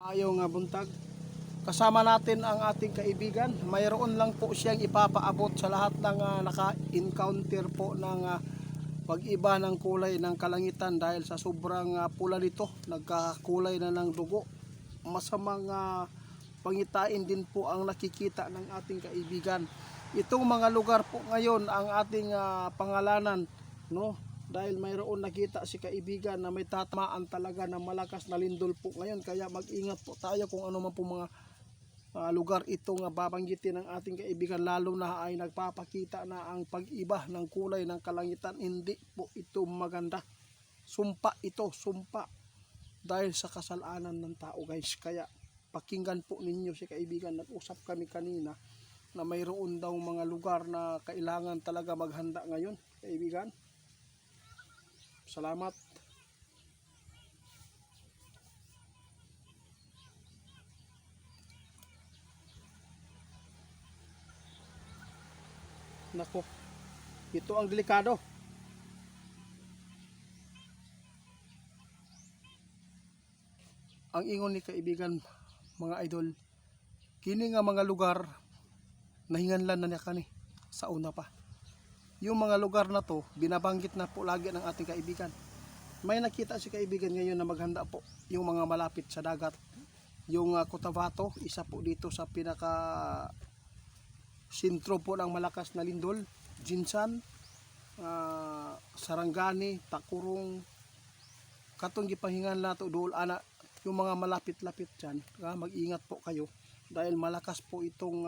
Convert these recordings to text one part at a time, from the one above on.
Ayaw nga buntag. Kasama natin ang ating kaibigan. Mayroon lang po siyang ipapaabot sa lahat ng naka-encounter po ng pag-iba ng kulay ng kalangitan dahil sa sobrang pula nito. Nagkakulay na ng dugo. Masamang pangitain din po ang nakikita ng ating kaibigan. Itong mga lugar po ngayon ang ating pangalanan, no? Dahil mayroon nakita si kaibigan na may tatamaan talaga ng malakas na lindol po ngayon, kaya mag-ingat po tayo kung ano man po mga lugar itong babanggitin ng ating kaibigan, lalo na ay nagpapakita na ang pag-iba ng kulay ng kalangitan. Hindi po ito maganda. Sumpa ito, sumpa dahil sa kasalanan ng tao, guys. Kaya pakinggan po ninyo si kaibigan. Nag-usap kami kanina na mayroon daw mga lugar na kailangan talaga maghanda ngayon, kaibigan. Salamat. Nako, ito ang delikado. Ang ingon ni kaibigan, mga idol, kini nga mga lugar nahinganlan na niya kani sa una pa. Yung mga lugar na to, binabanggit na po lagi ng ating kaibigan. May nakita si kaibigan ngayon na maghanda po yung mga malapit sa dagat. Yung Cotabato, isa po dito sa pinaka sentro po ng malakas na lindol. Jinsan, Sarangani, Takurong, katong gipahingan nato dool ana, yung mga malapit-lapit dyan, mag-ingat po kayo dahil malakas po itong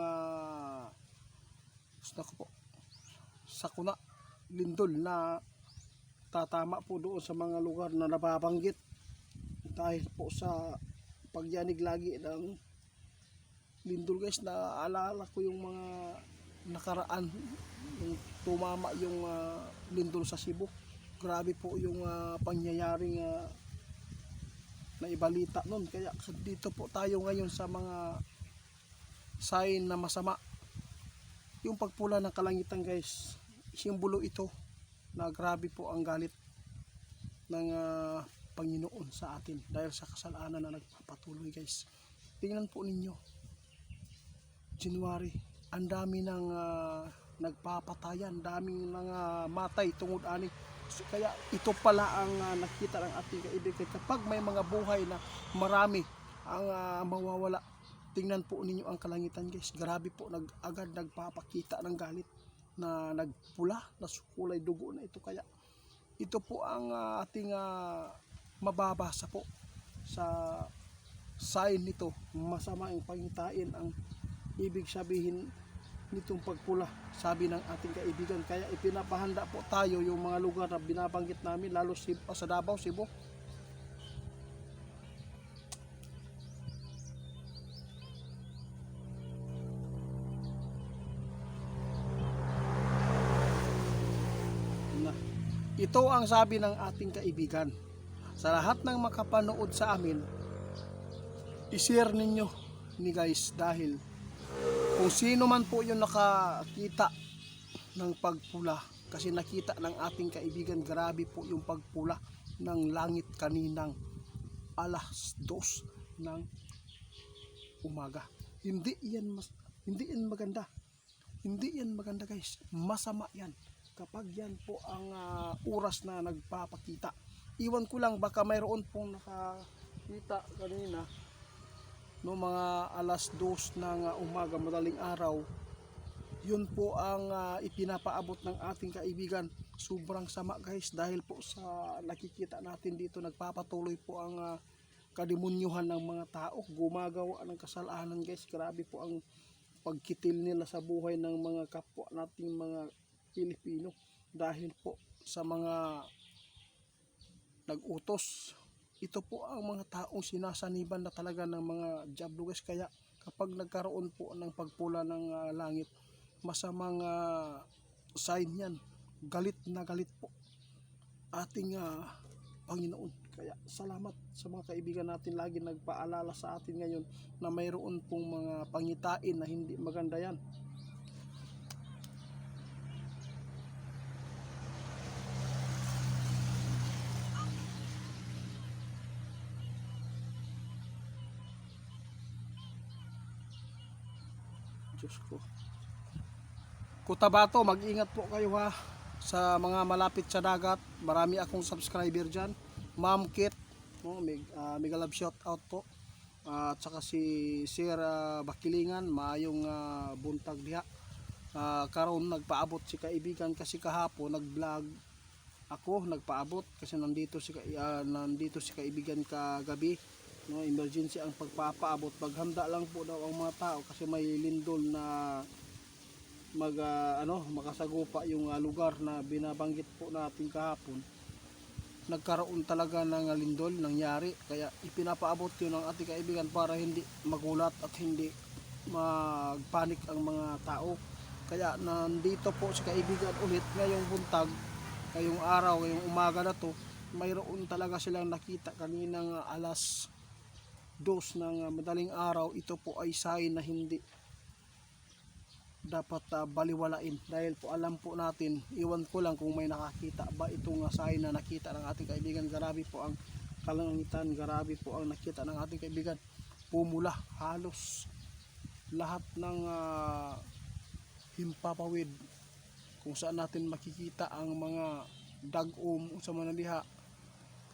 sakuna lindol na tatama po doon sa mga lugar na nababanggit dahil po sa pagyanig lagi ng lindol, guys. Naaalala ko yung mga nakaraan yung tumama yung lindol sa Cebu. Grabe po yung pangyayaring na ibalita nun. Kaya dito po tayo ngayon sa mga sign na masama. Yung pagpula ng kalangitan, guys, simbolo ito na grabe po ang galit ng Panginoon sa atin dahil sa kasalanan na nagpapatuloy, guys. Tingnan po ninyo, January, ang dami ng nagpapatayan, daming matay tungod ani. So, kaya ito pala ang nakita ng ating kaibigan. Kapag may mga buhay na marami ang mawawala, tingnan po ninyo ang kalangitan, guys. Grabe po, agad nagpapakita ng galit na nagpula, na kulay dugo na ito. Kaya ito po ang ating mababasa po sa sign nito. Masama ang pangitain ang ibig sabihin nitong pagpula, sabi ng ating kaibigan. Kaya ipinapahanda po tayo yung mga lugar na binabanggit namin, lalo sa Davao, Cebu. Ito ang sabi ng ating kaibigan. Sa lahat ng makapanood sa amin, i-share ninyo ni guys, dahil kung sino man po yung nakakita ng pagpula, kasi nakita ng ating kaibigan, grabe po yung pagpula ng langit kaninang alas 2 ng umaga. Hindi yan maganda. Hindi yan maganda, guys. Masama yan kapag yan po ang oras na nagpapakita. Iwan ko lang, baka mayroon pong nakakita kanina no, mga alas 2 ng umaga, madaling araw. Yun po ang ipinapaabot ng ating kaibigan. Sobrang sama, guys, dahil po sa nakikita natin dito, nagpapatuloy po ang kadimunyuhan ng mga tao, gumagawa ng kasalanan, guys. Grabe po ang pagkitil nila sa buhay ng mga kapwa nating mga Pilipino dahil po sa mga nag-utos. Ito po ang mga taong sinasaniban na talaga ng mga diablo, guys. Kaya kapag nagkaroon po ng pagpula ng langit, masamang sign yan. Galit na galit po ating Panginoon. Kaya salamat sa mga kaibigan natin lagi nagpaalala sa atin ngayon na mayroon pong mga pangitain na hindi maganda yan. Diyos ko. Cotabato, mag-ingat po kayo ha. Sa mga malapit sa dagat, marami akong subscriber dyan. Ma'am Kit, mega love shout out po. At saka si Sir Bakilingan, maayong buntag diha. Karon nagpaabot si kaibigan kasi kahapon nag-vlog ako, nagpaabot kasi nandito si kaibigan kagabi. No, emergency ang pagpapaabot. Maghanda lang po daw ang mga tao kasi may lindol na makasagupa yung lugar na binabanggit po natin kahapon. Nagkaroon talaga ng lindol nangyari, kaya ipinapaabot yun ng ating kaibigan para hindi magulat at hindi magpanik ang mga tao. Kaya nandito po si kaibigan ulit ngayong buntag, ngayong araw, ngayong umaga na to. Mayroon talaga silang nakita kaninang alas 2 ng madaling araw. Ito po ay sign na hindi dapat baliwalain, dahil po alam po natin, iwan ko lang kung may nakakita ba itong sign na nakita ng ating kaibigan. Grabe po ang kalangitan, grabe po ang nakita ng ating kaibigan. Pumula halos lahat ng himpapawid kung saan natin makikita ang mga dagom sa manaliha.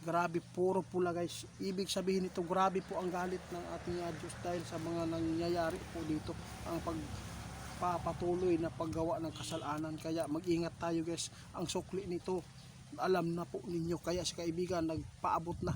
Grabe, puro pula guys. Ibig sabihin nito, grabe po ang galit ng ating Diyos dahil sa mga nangyayari po dito, ang pagpapatuloy na paggawa ng kasalanan. Kaya mag-ingat tayo guys. Ang sukli nito alam na po ninyo, kaya si kaibigan nagpaabot na